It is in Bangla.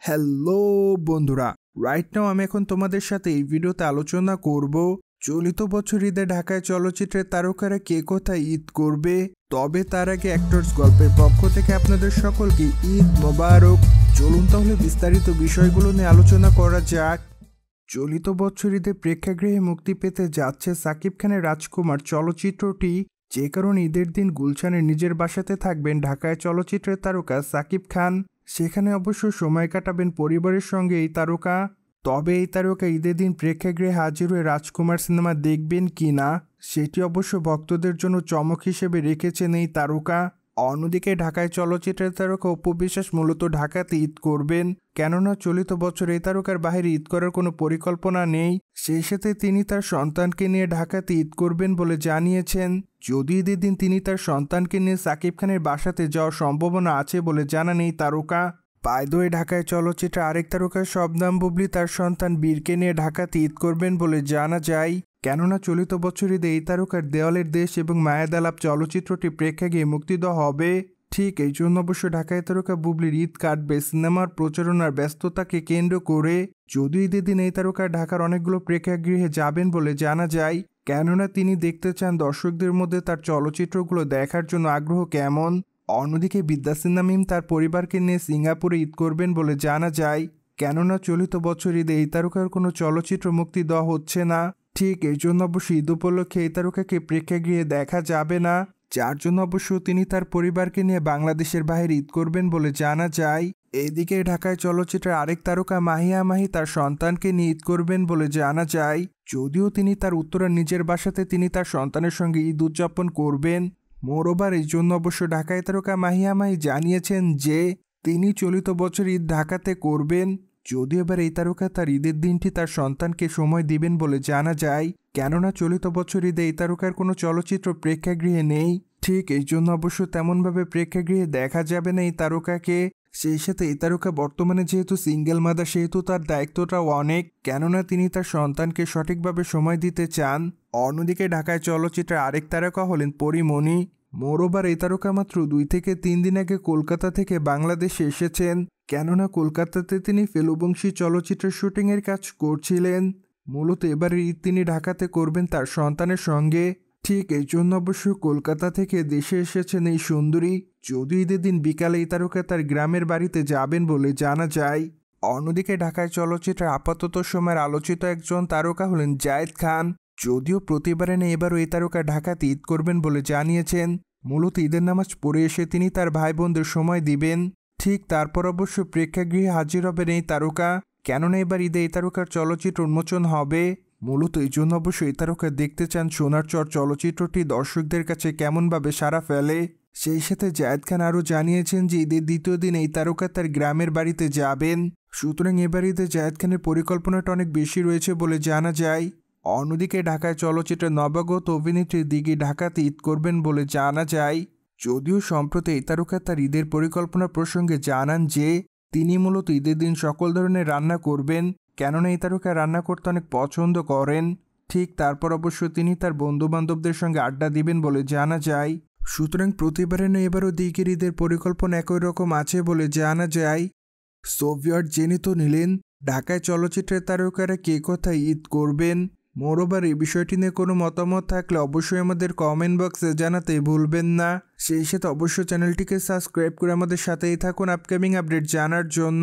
হ্যালো বন্ধুরা, রাইট নাও আমি এখন তোমাদের সাথে এই ভিডিওতে আলোচনা করব চলিত বছর ঈদে ঢাকায় চলচ্চিত্রের তারকারা কে কোথায় ঈদ করবে। তবে তার আগে অ্যাক্টরস গল্পের পক্ষ থেকে আপনাদের সকলকে ঈদ মোবারক। চলুন তাহলে বিস্তারিত বিষয়গুলো নিয়ে আলোচনা করা যাক। চলিত বছর ঈদে প্রেক্ষাগৃহে মুক্তি পেতে যাচ্ছে সাকিব খানের রাজকুমার চলচ্চিত্রটি, যে কারণে ঈদের দিন গুলশানের নিজের বাসাতে থাকবেন ঢাকায় চলচ্চিত্রের তারকা সাকিব খান। সেখানে অবশ্য সময় কাটাবেন পরিবারের সঙ্গে এই তারকা। তবে এই তারকা ঈদের দিন প্রেক্ষাগৃহে হাজির হয়ে রাজকুমার সিনেমা দেখবেন কি না সেটি অবশ্য ভক্তদের জন্য চমক হিসেবে রেখেছেন এই তারকা। অন্যদিকে ঢাকায় চলচ্চিত্রের তারকা অপু বিশ্বাস মূলত ঢাকাতে ঈদ করবেন, কেননা চলিত বছর এই তারকার বাইরে ঈদ করার কোনো পরিকল্পনা নেই। সেই সাথে তিনি তার সন্তানকে নিয়ে ঢাকাতে ঈদ করবেন বলে জানিয়েছেন। যদি ঈদের দিন তিনি তার সন্তানকে নিয়ে সাকিব খানের বাসাতে যাওয়ার সম্ভাবনা আছে বলে জানান এই তারকা। বাই দ্য ওয়ে, ঢাকায় চলচ্চিত্রে আরেক তারকা শবনম বুবলী তার সন্তান বীরকে নিয়ে ঢাকাতে ঈদ করবেন বলে জানা যায়, কেননা চলিত বছর ঈদে এই তারকার দেওয়ালের দেশ এবং মায়াদালাপ চলচ্চিত্রটি প্রেক্ষাগৃহে মুক্তি দেওয়া হবে। ঠিক এই জন্য অবশ্য ঢাকায় তারকা বুবলির ঈদ কাটবে সিনেমার প্রচারণার ব্যস্ততাকে কেন্দ্র করে। যদিও ঈদের দিন এই তারকা ঢাকার অনেকগুলো প্রেক্ষাগৃহে যাবেন বলে জানা যায়, কেননা তিনি দেখতে চান দর্শকদের মধ্যে তার চলচ্চিত্রগুলো দেখার জন্য আগ্রহ কেমন। অন্যদিকে বিদ্যাসিনহা মিম তার পরিবারকে নিয়ে সিঙ্গাপুরে ঈদ করবেন বলে জানা যায়, কেননা চলিত বছর ঈদে এই তারকার কোনো চলচ্চিত্র মুক্তি দেওয়া হচ্ছে না। ঠিক এই জন্য অবশ্য ঈদ উপলক্ষে এই তারকাকে প্রেক্ষাগৃহে দেখা যাবে না, যার জন্য অবশ্য তিনি তার পরিবারকে নিয়ে বাংলাদেশের বাইরে ঈদ করবেন বলে জানা যায়। এদিকে ঢাকায় চলচ্চিত্রের আরেক তারকা মাহিয়া মাহি তার সন্তানকে নিয়ে ঈদ করবেন বলে জানা যায়। যদিও তিনি তার উত্তরার নিজের বাসাতে তিনি তার সন্তানের সঙ্গে ঈদ উদযাপন করবেন। মোরওভার এই জন্য অবশ্য ঢাকায় তারকা মাহিয়া মাহি জানিয়েছেন যে তিনি চলিত বছর ঈদ ঢাকাতে করবেন। যদিও এবার এই তারকা তার ঈদের দিনটি তার সন্তানকে সময় দিবেন বলে জানা যায়, কেননা চলিত বছর ঈদে এই তারকার কোনো চলচ্চিত্র প্রেক্ষাগৃহে নেই। ঠিক এই জন্য অবশ্য তেমনভাবে প্রেক্ষাগৃহে দেখা যাবে না এই তারকাকে। সেই সাথে এই তারকা বর্তমানে যেহেতু সিঙ্গেল মাদার, সেহেতু তার দায়িত্বটাও অনেক, কেননা তিনি তার সন্তানকে সঠিকভাবে সময় দিতে চান। অন্যদিকে ঢাকায় চলচ্চিত্রের আরেক তারকা হলেন পরীমণি। মোরওভার এই তারকা মাত্র 2 থেকে 3 দিন আগে কলকাতা থেকে বাংলাদেশে এসেছেন, কেননা কলকাতাতে তিনি ফেলুবংশী চলচ্চিত্রের শুটিংয়ের কাজ করছিলেন। মূলত এবারের ঈদ তিনি ঢাকাতে করবেন তার সন্তানের সঙ্গে। ঠিক এই জন্য অবশ্য কলকাতা থেকে দেশে এসেছেন এই সুন্দরী। যদিও ঈদের দিন বিকালে এই তারকা তার গ্রামের বাড়িতে যাবেন বলে জানা যায়। অন্যদিকে ঢাকায় চলচ্চিত্রের আপাতত সময়ের আলোচিত একজন তারকা হলেন জায়েদ খান। যদিও প্রতিবারে নেই, এবারও এই তারকা ঢাকাতে ঈদ করবেন বলে জানিয়েছেন। মূলত ঈদের নামাজ পড়ে এসে তিনি তার ভাই বোনদের সময় দিবেন। ঠিক তারপর অবশ্য প্রেক্ষাগৃহে হাজির হবেন এই তারকা, কেননা এবার ঈদে এই তারকার চলচ্চিত্র উন্মোচন হবে। মূলত এই জন্য অবশ্য এই তারকা দেখতে চান সোনার চর চলচ্চিত্রটি দর্শকদের কাছে কেমনভাবে সাড়া ফেলে। সেই সাথে জায়েদ খান আরও জানিয়েছেন যে ঈদের দ্বিতীয় দিন এই তারকা তার গ্রামের বাড়িতে যাবেন। সুতরাং এবার ঈদে জায়েদ খানের পরিকল্পনাটা অনেক বেশি রয়েছে বলে জানা যায়। অন্যদিকে ঢাকায় চলচ্চিত্রের নবাগত অভিনেত্রী দিঘি ঢাকাতে ঈদ করবেন বলে জানা যায়। যদিও সম্প্রতি এই তারকা তার ঈদের পরিকল্পনা প্রসঙ্গে জানান যে তিনি মূলত ঈদের দিন সকল ধরনের রান্না করবেন, কেননা এই তারকা রান্না করতে অনেক পছন্দ করেন। ঠিক তারপর অবশ্য তিনি তার বন্ধুবান্ধবদের সঙ্গে আড্ডা দিবেন বলে জানা যায়। সুতরাং প্রতিবারে নয়, এবারও দিঘির ঈদের পরিকল্পনা একই রকম আছে বলে জানা যায়। সোভিয়েট জেনে তো নিলেন ঢাকায় চলচ্চিত্রের তারকারা কে কোথায় ঈদ করবেন। মোরওভার এই বিষয়টি নিয়ে কোনো মতামত থাকলে অবশ্যই আমাদের কমেন্ট বক্সে জানাতে ভুলবেন না। সেই সাথে অবশ্যই চ্যানেলটিকে সাবস্ক্রাইব করে আমাদের সাথেই থাকুন আপকামিং আপডেট জানার জন্য।